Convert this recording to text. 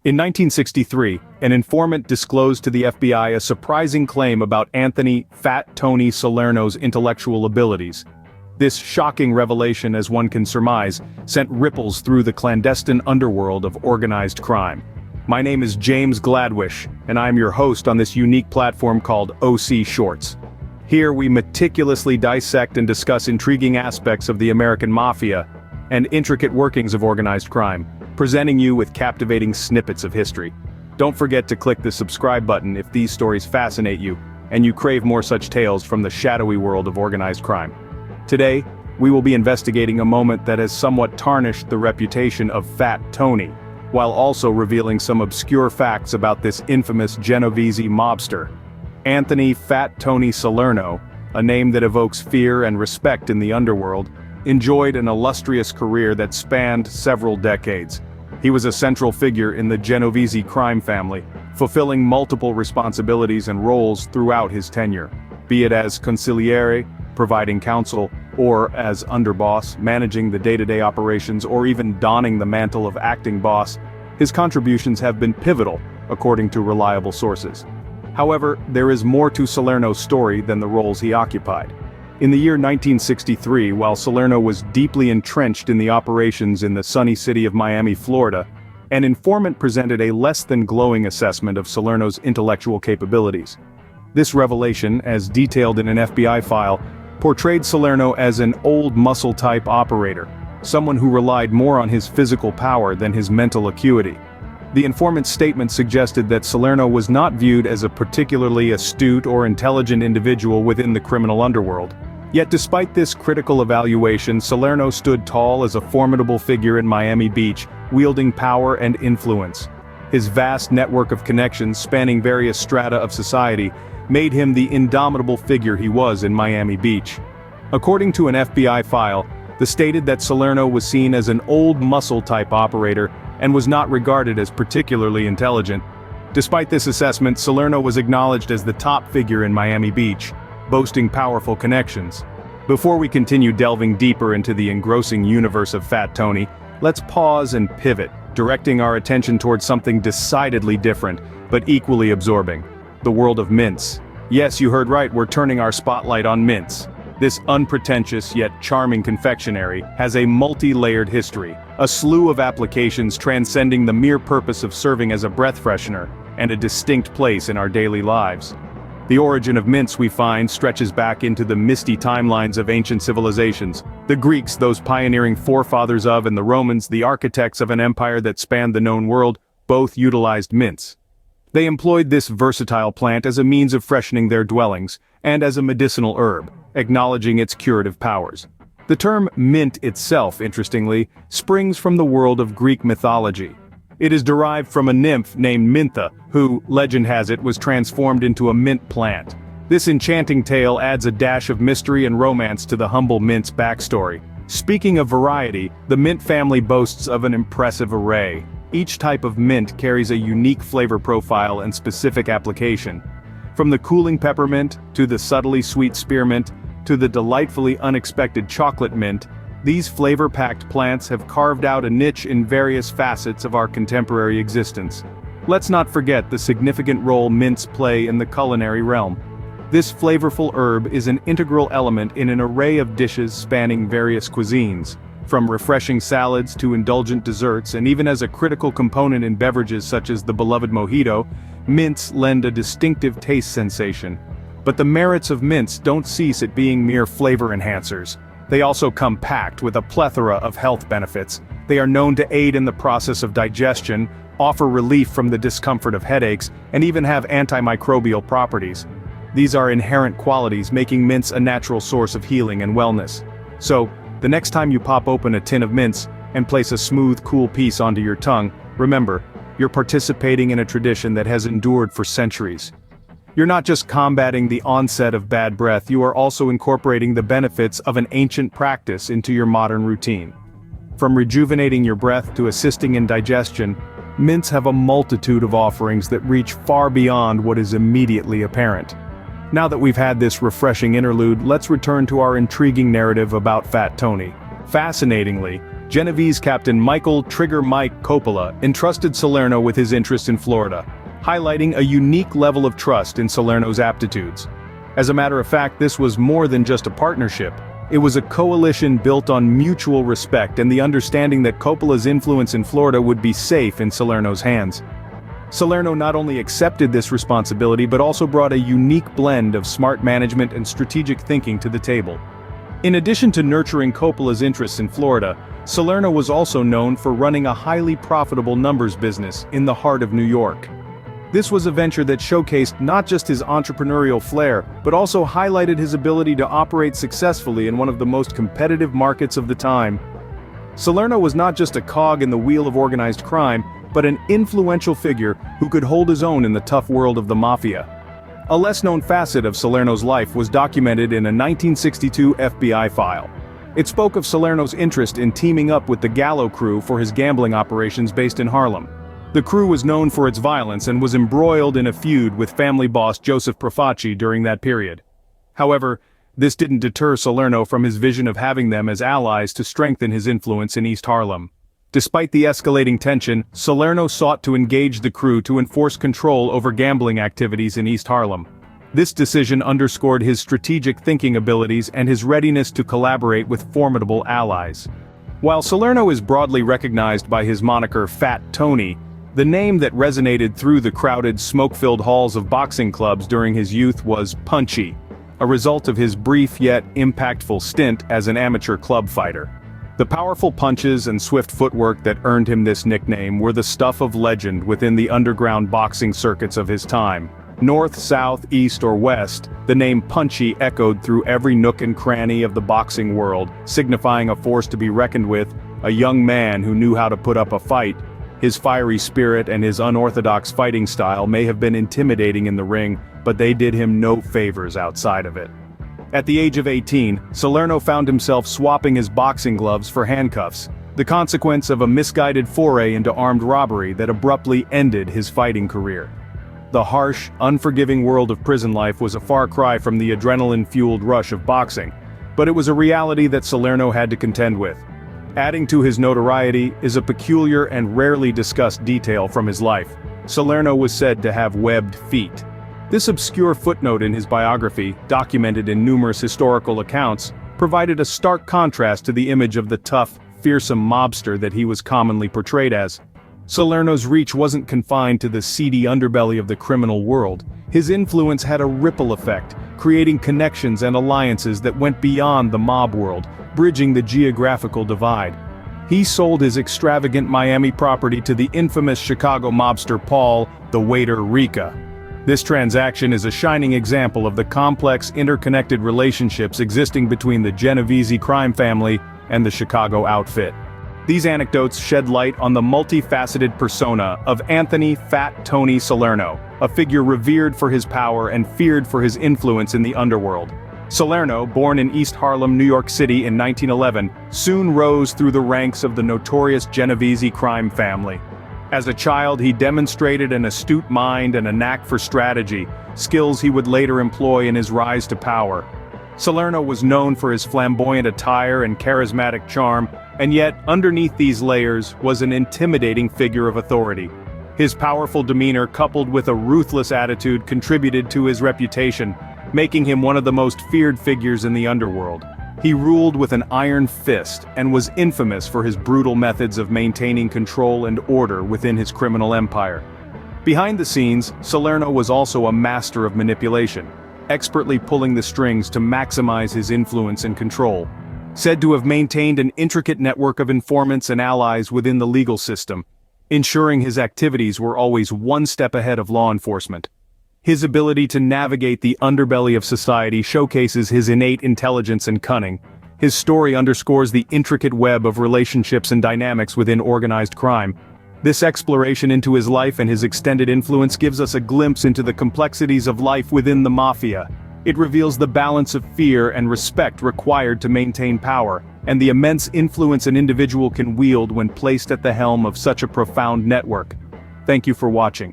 In 1963, an informant disclosed to the FBI a surprising claim about Anthony "Fat Tony" Salerno's intellectual abilities. This shocking revelation, as one can surmise, sent ripples through the clandestine underworld of organized crime. My name is James Gladwish, and I'm your host on this unique platform called OC Shorts. Here we meticulously dissect and discuss intriguing aspects of the American Mafia and intricate workings of organized crime, presenting you with captivating snippets of history. Don't forget to click the subscribe button if these stories fascinate you, and you crave more such tales from the shadowy world of organized crime. Today, we will be investigating a moment that has somewhat tarnished the reputation of Fat Tony, while also revealing some obscure facts about this infamous Genovese mobster. Anthony "Fat Tony" Salerno, a name that evokes fear and respect in the underworld, enjoyed an illustrious career that spanned several decades. He was a central figure in the Genovese crime family, fulfilling multiple responsibilities and roles throughout his tenure, be it as consigliere, providing counsel, or as underboss, managing the day-to-day operations, or even donning the mantle of acting boss. His contributions have been pivotal, according to reliable sources. However, there is more to Salerno's story than the roles he occupied. In the year 1963, while Salerno was deeply entrenched in the operations in the sunny city of Miami, Florida, an informant presented a less than glowing assessment of Salerno's intellectual capabilities. This revelation, as detailed in an FBI file, portrayed Salerno as an old muscle-type operator, someone who relied more on his physical power than his mental acuity. The informant's statement suggested that Salerno was not viewed as a particularly astute or intelligent individual within the criminal underworld. Yet despite this critical evaluation, Salerno stood tall as a formidable figure in Miami Beach, wielding power and influence. His vast network of connections spanning various strata of society made him the indomitable figure he was in Miami Beach. According to an FBI file, it stated that Salerno was seen as an old muscle-type operator and was not regarded as particularly intelligent. Despite this assessment, Salerno was acknowledged as the top figure in Miami Beach, boasting powerful connections. Before we continue delving deeper into the engrossing universe of Fat Tony, let's pause and pivot, directing our attention towards something decidedly different, but equally absorbing: the world of mints. Yes, you heard right, we're turning our spotlight on mints. This unpretentious yet charming confectionery has a multi-layered history, a slew of applications transcending the mere purpose of serving as a breath freshener, and a distinct place in our daily lives. The origin of mints, we find, stretches back into the misty timelines of ancient civilizations. The Greeks, those pioneering forefathers of, and the Romans, the architects of an empire that spanned the known world, both utilized mints. They employed this versatile plant as a means of freshening their dwellings, and as a medicinal herb, acknowledging its curative powers. The term mint itself, interestingly, springs from the world of Greek mythology. It is derived from a nymph named Mintha, who, legend has it, was transformed into a mint plant. This enchanting tale adds a dash of mystery and romance to the humble mint's backstory. Speaking of variety, the mint family boasts of an impressive array. Each type of mint carries a unique flavor profile and specific application. From the cooling peppermint, to the subtly sweet spearmint, to the delightfully unexpected chocolate mint, these flavor-packed plants have carved out a niche in various facets of our contemporary existence. Let's not forget the significant role mints play in the culinary realm. This flavorful herb is an integral element in an array of dishes spanning various cuisines, from refreshing salads to indulgent desserts, and even as a critical component in beverages such as the beloved mojito, mints lend a distinctive taste sensation. But the merits of mints don't cease at being mere flavor enhancers. They also come packed with a plethora of health benefits. They are known to aid in the process of digestion, offer relief from the discomfort of headaches, and even have antimicrobial properties. These are inherent qualities making mints a natural source of healing and wellness. So, the next time you pop open a tin of mints and place a smooth, cool piece onto your tongue, remember, you're participating in a tradition that has endured for centuries. You're not just combating the onset of bad breath, you are also incorporating the benefits of an ancient practice into your modern routine. From rejuvenating your breath to assisting in digestion, mints have a multitude of offerings that reach far beyond what is immediately apparent. Now that we've had this refreshing interlude, let's return to our intriguing narrative about Fat Tony. Fascinatingly, Genovese Captain Michael "Trigger Mike" Coppola entrusted Salerno with his interest in Florida, highlighting a unique level of trust in Salerno's aptitudes. As a matter of fact, this was more than just a partnership. It was a coalition built on mutual respect and the understanding that Coppola's influence in Florida would be safe in Salerno's hands. Salerno not only accepted this responsibility but also brought a unique blend of smart management and strategic thinking to the table. In addition to nurturing Coppola's interests in Florida, Salerno was also known for running a highly profitable numbers business in the heart of New York. This was a venture that showcased not just his entrepreneurial flair, but also highlighted his ability to operate successfully in one of the most competitive markets of the time. Salerno was not just a cog in the wheel of organized crime, but an influential figure who could hold his own in the tough world of the Mafia. A less-known facet of Salerno's life was documented in a 1962 FBI file. It spoke of Salerno's interest in teaming up with the Gallo crew for his gambling operations based in Harlem. The crew was known for its violence and was embroiled in a feud with family boss Joseph Profaci during that period. However, this didn't deter Salerno from his vision of having them as allies to strengthen his influence in East Harlem. Despite the escalating tension, Salerno sought to engage the crew to enforce control over gambling activities in East Harlem. This decision underscored his strategic thinking abilities and his readiness to collaborate with formidable allies. While Salerno is broadly recognized by his moniker Fat Tony, the name that resonated through the crowded, smoke-filled halls of boxing clubs during his youth was Punchy, a result of his brief yet impactful stint as an amateur club fighter. The powerful punches and swift footwork that earned him this nickname were the stuff of legend within the underground boxing circuits of his time. North, south, east, or west, the name Punchy echoed through every nook and cranny of the boxing world, signifying a force to be reckoned with, a young man who knew how to put up a fight. His fiery spirit and his unorthodox fighting style may have been intimidating in the ring, but they did him no favors outside of it. At the age of 18, Salerno found himself swapping his boxing gloves for handcuffs, the consequence of a misguided foray into armed robbery that abruptly ended his fighting career. The harsh, unforgiving world of prison life was a far cry from the adrenaline-fueled rush of boxing, but it was a reality that Salerno had to contend with. Adding to his notoriety is a peculiar and rarely discussed detail from his life. Salerno was said to have webbed feet. This obscure footnote in his biography, documented in numerous historical accounts, provided a stark contrast to the image of the tough, fearsome mobster that he was commonly portrayed as. Salerno's reach wasn't confined to the seedy underbelly of the criminal world. His influence had a ripple effect, creating connections and alliances that went beyond the mob world, bridging the geographical divide. He sold his extravagant Miami property to the infamous Chicago mobster Paul, the Waiter Rica. This transaction is a shining example of the complex, interconnected relationships existing between the Genovese crime family and the Chicago outfit. These anecdotes shed light on the multifaceted persona of Anthony "Fat Tony" Salerno, a figure revered for his power and feared for his influence in the underworld. Salerno, born in East Harlem, New York City in 1911, soon rose through the ranks of the notorious Genovese crime family. As a child, he demonstrated an astute mind and a knack for strategy, skills he would later employ in his rise to power. Salerno was known for his flamboyant attire and charismatic charm, and yet, underneath these layers, was an intimidating figure of authority. His powerful demeanor coupled with a ruthless attitude contributed to his reputation, making him one of the most feared figures in the underworld. He ruled with an iron fist and was infamous for his brutal methods of maintaining control and order within his criminal empire. Behind the scenes, Salerno was also a master of manipulation, expertly pulling the strings to maximize his influence and control. Said to have maintained an intricate network of informants and allies within the legal system, ensuring his activities were always one step ahead of law enforcement. His ability to navigate the underbelly of society showcases his innate intelligence and cunning. His story underscores the intricate web of relationships and dynamics within organized crime. This exploration into his life and his extended influence gives us a glimpse into the complexities of life within the Mafia. It reveals the balance of fear and respect required to maintain power, and the immense influence an individual can wield when placed at the helm of such a profound network. Thank you for watching.